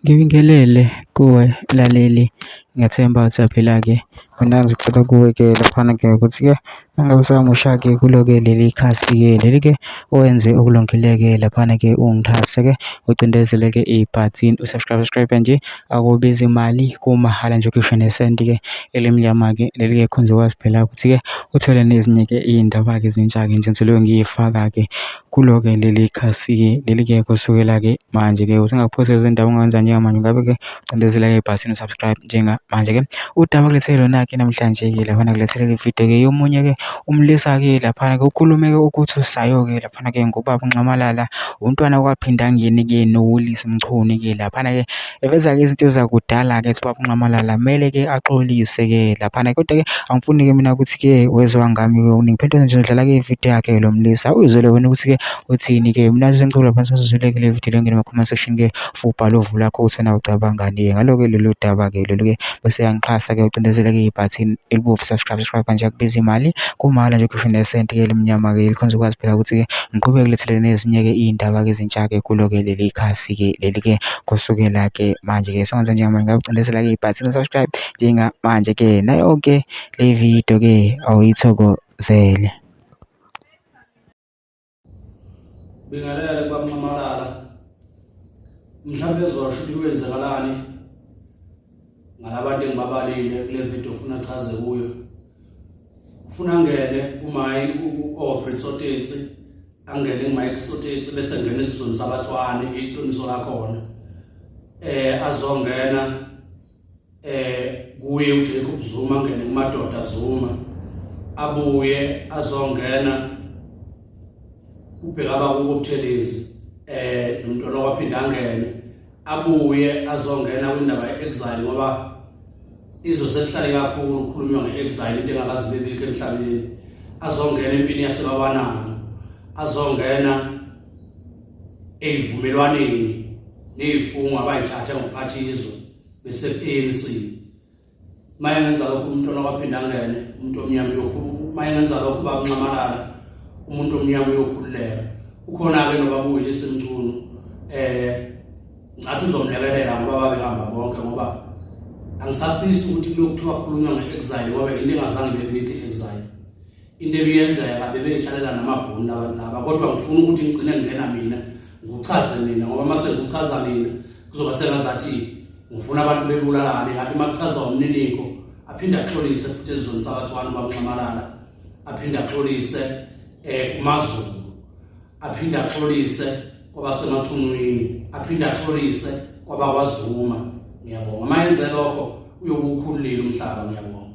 Ngibingelele kuwe laleli, ngiyathemba ukuthi phela-ke mina ngizocela kuwe-ke laphana-ke ukuthi-ke mangabe usamusha-ke kulo-ke leli khasi-ke leli-ke owenze okulungile-ke laphana-ke ungixhase-ke ucindezele-ke ibhathini usubscribe nje, akubizi imali kumahhala nje ukhishwe nesenti-ke elimnyama-ke leli-ke khonza ukwazi phela ukuthi-ke uthole nezinye-ke iy'ndaba-ke ezintsha-ke nje engizobe ngiyifaka-ke kulo-ke leli khasi-ke leli-ke kusukela-ke manje-ke usungaphosa izindaba ongenza njengamanje ngabe-ke ucindezela-ke ibhathini usubscribe njengamanje-ke. Udaba kulethele lona-ke namhlanje-ke laphana kulethele-ke ividiyo-ke yomunye-ke umlisa-ke laphana-ke ukhulume-ke ukuthi uSayo-ke laphana-ke ngobaba uNxamalala umntwana kwaphinda angeni-ke noWillies Mchunu-ke laphana-ke eveza-ke izinto zakudala-ke ethi ubaba uNxamalala kumele-ke axolise-ke laphana, kodwa-ke angifuni-ke mina ukuthi-ke wezwa ngami-ke okuningi, phendula nje udlala-ke ividiyo yakhe lo mlisa uyizwele wena ukuthi-ke uthini-ke. Mina nje sengicula phansi masizwile-ke le vidiyo ngene ema-comment section-ke for ubhale uvu lakho ukuthi wena ucabangani-ke ngalo-ke lolu daba-ke lolu-ke bese yangiqhasa-ke ucindezele-ke ibhathini elibomvu subscribe nje akubiza imali kumahhala nje ukhishwe nesenti-ke elimnyama-ke likhonza ukwazi phela ukuthi-ke ngiqhubeke kulethele nezinye-ke iy'ndaba-ke ezintsha-ke kulo-ke leli khasi-ke leli-ke kusukela-ke manje-ke songenza njengamanje ngabe ucindezela-ke ibhathini subscribe njengamanje-ke nayo-ke le vidiyo-ke awuyithokozele. Bingelele kubaba uNxamalala, mhlawumbe ezosho ukuthi kwenzakalani ngalabantu engibabalile kule vidiyo ufuna achaze kuyo. Ufuna ngene uMayi u-Aubrey Sotetsi, angene uMike Sotetsi bese ngene isizweni sabaTswana iqiniso lakhona. Azongena kuye uJacob Zuma, ngene kuMadoda Zuma, abuye azongena ubheka bakuButhelezi nomntwana waphinda angene, abuye azongena kwindaba ye-exile ngoba izwe selihlale kakhulu ukukhulunywa nge-exile, into engakazi bebikho emhlabeni. Azongena empini yasebabanana, azongena ey'vumelwaneni ney'fungo abayithathe ngokuphatha izwe bese-ANC. Maye ngenza lokho umntwana waphinda angene, umuntu omnyama uyokhululeka. Maye ngenza lokho ubaba uNxamalala, umuntu omnyama uyokhululeka. Ukhona-ke nobaba uWillies Mchunu, ngathi uzomlekelela ngoba babehamba bonke, ngoba angisafisi ukuthi kuthiwa kukhulunywa nge-exile ngoba into engazange bebikho i-exile. Into ebiyenzeka bebeyihlalela namabhunu abantu laba, kodwa ngifuna ukuthi ngigcine ngingena mina nguchaze mina, ngoba mase nguchaza mina kuzoba sengazathi ngifuna abantu bebulalane. Ngathi makuchaza umniniko aphinde axolise futhi ezizweni sabaTswana ubaba uNxamalala, aphinde axolise kumaZulu, aphinde axolise kwabasemathunywini, aphinde axolise kwabakwaZuma. Ngiyabonga. Mayenze lokho uyobe ukhululile umhlaba. Ngiyabonga.